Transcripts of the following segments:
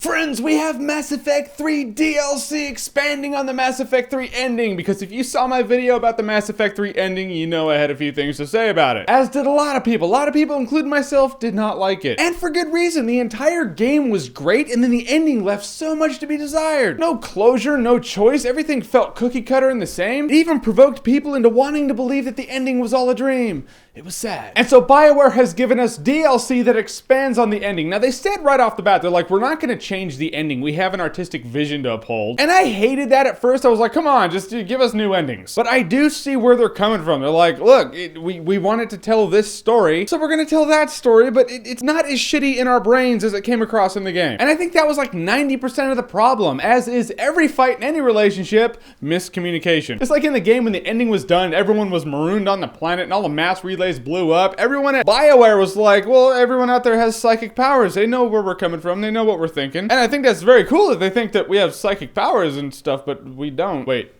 Friends, we have Mass Effect 3 DLC expanding on the Mass Effect 3 ending, because if you saw my video about the Mass Effect 3 ending, you know I had a few things to say about it. As did a lot of people. A lot of people, including myself, did not like it. And for good reason. The entire game was great, and then the ending left so much to be desired. No closure, no choice, everything felt cookie cutter and the same. It even provoked people into wanting to believe that the ending was all a dream. It was sad. And so BioWare has given us DLC that expands on the ending. Now they said right off the bat, they're like, we're not gonna change the ending. We have an artistic vision to uphold. And I hated that at first. I was like, come on, just give us new endings. But I do see where they're coming from. They're like, look, we wanted to tell this story, so we're gonna tell that story, but it's not as shitty in our brains as it came across in the game. And I think that was like 90% of the problem, as is every fight in any relationship, miscommunication. It's like in the game when the ending was done, everyone was marooned on the planet and all the mass relays blew up. Everyone at BioWare was like, well, everyone out there has psychic powers. They know where we're coming from. They know what we're thinking. And I think that's very cool that they think that we have psychic powers and stuff, but we don't. Wait.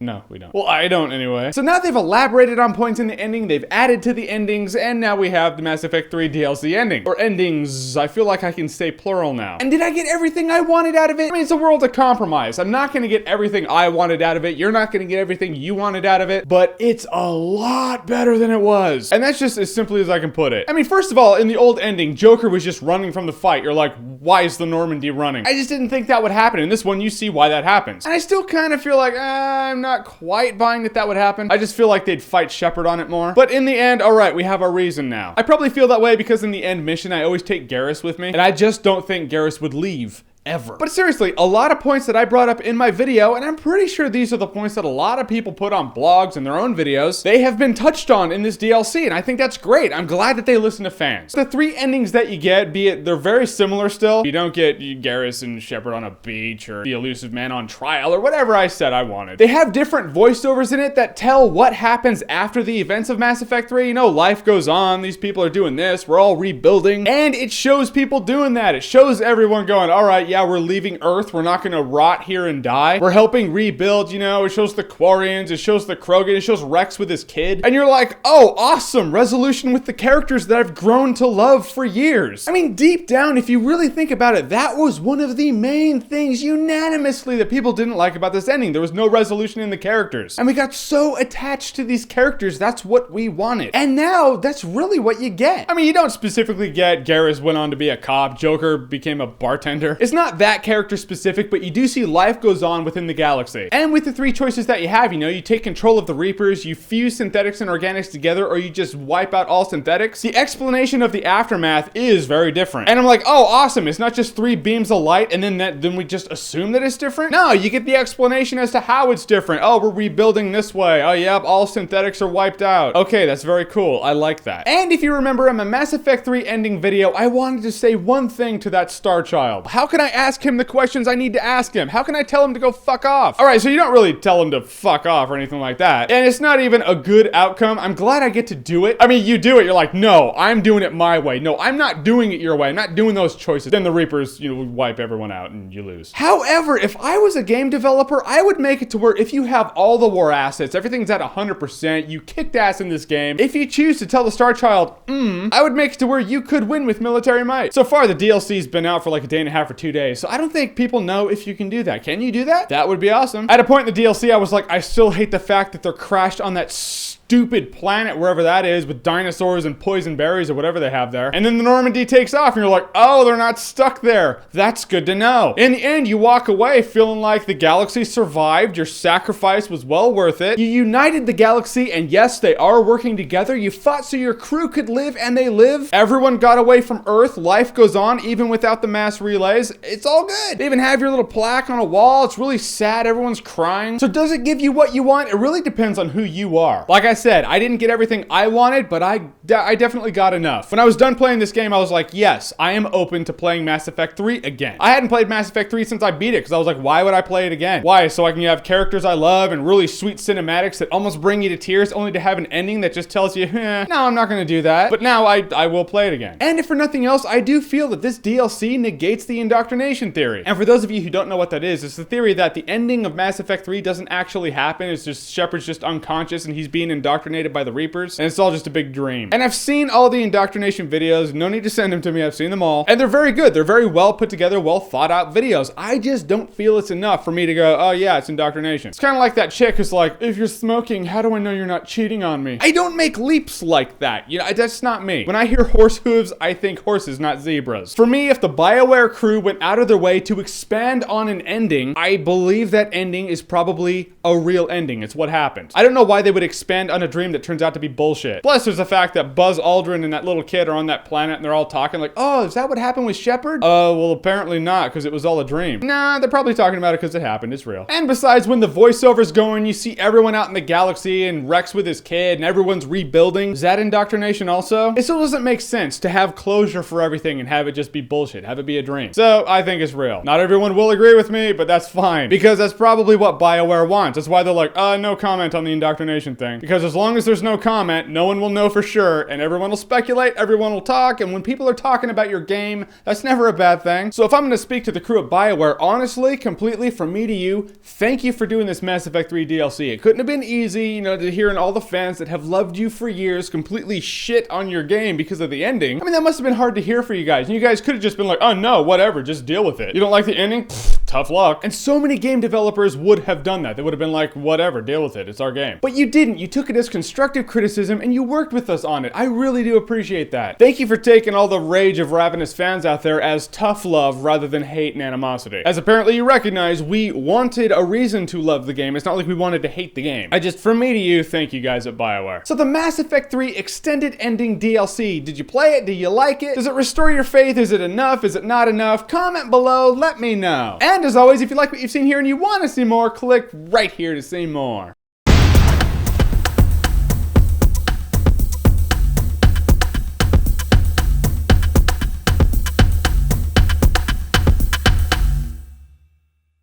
No, we don't. Well, I don't anyway. So now they've elaborated on points in the ending, they've added to the endings, and now we have the Mass Effect 3 DLC ending. Or endings, I feel like I can say plural now. And did I get everything I wanted out of it? I mean, it's a world of compromise. I'm not gonna get everything I wanted out of it, you're not gonna get everything you wanted out of it, but it's a lot better than it was. And that's just as simply as I can put it. I mean, first of all, in the old ending, Joker was just running from the fight. You're like, why is the Normandy running? I just didn't think that would happen. In this one, you see why that happens. And I still kind of feel like, I'm not quite buying that would happen. I just feel like they'd fight Shepard on it more. But in the end, all right, we have our reason now. I probably feel that way because in the end mission, I always take Garrus with me, and I just don't think Garrus would leave. Ever. But seriously, a lot of points that I brought up in my video, and I'm pretty sure these are the points that a lot of people put on blogs and their own videos, they have been touched on in this DLC, and I think that's great. I'm glad that they listen to fans. The three endings that you get, be it they're very similar still. You don't get Garrus and Shepard on a beach, or the elusive man on trial, or whatever I said I wanted. They have different voiceovers in it that tell what happens after the events of Mass Effect 3. You know, life goes on, these people are doing this, we're all rebuilding, and it shows people doing that. It shows everyone going, all right, yeah, we're leaving Earth. We're not going to rot here and die. We're helping rebuild, you know. It shows the Quarians. It shows the Krogan. It shows Rex with his kid. And you're like, oh, awesome. Resolution with the characters that I've grown to love for years. I mean, deep down, if you really think about it, that was one of the main things unanimously that people didn't like about this ending. There was no resolution in the characters. And we got so attached to these characters. That's what we wanted. And now, that's really what you get. I mean, you don't specifically get Garrus went on to be a cop. Joker became a bartender. It's not that character specific, but you do see life goes on within the galaxy. And with the three choices that you have, you know, you take control of the Reapers, you fuse synthetics and organics together, or you just wipe out all synthetics. The explanation of the aftermath is very different. And I'm like, oh, awesome. It's not just three beams of light and then we just assume that it's different. No, you get the explanation as to how it's different. Oh, we're rebuilding this way. Oh, yep, all synthetics are wiped out. Okay, that's very cool. I like that. And if you remember in my Mass Effect 3 ending video, I wanted to say one thing to that Star Child. How can I ask him the questions I need to ask him? How can I tell him to go fuck off? All right, so you don't really tell him to fuck off or anything like that. And it's not even a good outcome. I'm glad I get to do it. I mean, you do it. You're like, no, I'm doing it my way. No, I'm not doing it your way. I'm not doing those choices. Then the Reapers, you know, wipe everyone out and you lose. However, if I was a game developer, I would make it to where if you have all the war assets, everything's at 100%, you kicked ass in this game. If you choose to tell the Star Child, I would make it to where you could win with military might. So far, the DLC's been out for like a day and a half or 2 days. So I don't think people know if you can do that. Can you do that? That would be awesome. At a point in the DLC, I was like, I still hate the fact that they're crashed on that stupid planet, wherever that is, with dinosaurs and poison berries or whatever they have there. And then the Normandy takes off and you're like, oh, they're not stuck there. That's good to know. In the end, you walk away feeling like the galaxy survived. Your sacrifice was well worth it. You united the galaxy, and yes, they are working together. You fought so your crew could live, and they live. Everyone got away from Earth. Life goes on, even without the mass relays. It's all good. They even have your little plaque on a wall. It's really sad. Everyone's crying. So does it give you what you want? It really depends on who you are. Like I said, I didn't get everything I wanted, but I definitely got enough. When I was done playing this game, I was like, yes, I am open to playing Mass Effect 3 again. I hadn't played Mass Effect 3 since I beat it, because I was like, why would I play it again? Why? So I can have characters I love and really sweet cinematics that almost bring you to tears, only to have an ending that just tells you, no, I'm not going to do that. But now I will play it again. And if for nothing else, I do feel that this DLC negates the indoctrination theory. And for those of you who don't know what that is, it's the theory that the ending of Mass Effect 3 doesn't actually happen. It's just Shepard's just unconscious and he's being indoctrinated by the Reapers, and it's all just a big dream. And And I've seen all the Indoctrination videos. No need to send them to me. I've seen them all. And they're very good. They're very well put together, well thought out videos. I just don't feel it's enough for me to go, oh yeah, it's Indoctrination. It's kind of like that chick who's like, if you're smoking, how do I know you're not cheating on me? I don't make leaps like that. You know, that's not me. When I hear horse hooves, I think horses, not zebras. For me, if the BioWare crew went out of their way to expand on an ending, I believe that ending is probably a real ending. It's what happened. I don't know why they would expand on a dream that turns out to be bullshit. Plus, there's the fact that Buzz Aldrin and that little kid are on that planet and they're all talking like, oh, is that what happened with Shepard? Well, apparently not, because it was all a dream. Nah, they're probably talking about it because it happened. It's real. And besides, when the voiceover's going, you see everyone out in the galaxy and Rex with his kid and everyone's rebuilding. Is that Indoctrination also? It still doesn't make sense to have closure for everything and have it just be bullshit, have it be a dream. So I think it's real. Not everyone will agree with me, but that's fine, because that's probably what BioWare wants. That's why they're like, no comment on the Indoctrination thing. Because as long as there's no comment, no one will know for sure, and everyone will speculate, everyone will talk, and when people are talking about your game, that's never a bad thing. So if I'm going to speak to the crew at BioWare, honestly, completely from me to you, thank you for doing this Mass Effect 3 DLC. It couldn't have been easy, you know, to hearing all the fans that have loved you for years completely shit on your game because of the ending. I mean, that must have been hard to hear for you guys. And you guys could have just been like, oh no, whatever, just deal with it. You don't like the ending? Pfft, tough luck. And so many game developers would have done that. They would have been like, whatever, deal with it. It's our game. But you didn't. You took it as constructive criticism and you worked with us on it. I really do appreciate that. Thank you for taking all the rage of ravenous fans out there as tough love rather than hate and animosity. As apparently you recognize, we wanted a reason to love the game. It's not like we wanted to hate the game. From me to you, thank you guys at BioWare. So the Mass Effect 3 extended ending DLC, did you play it? Do you like it? Does it restore your faith? Is it enough? Is it not enough? Comment below, let me know. And as always, if you like what you've seen here and you want to see more, click right here to see more.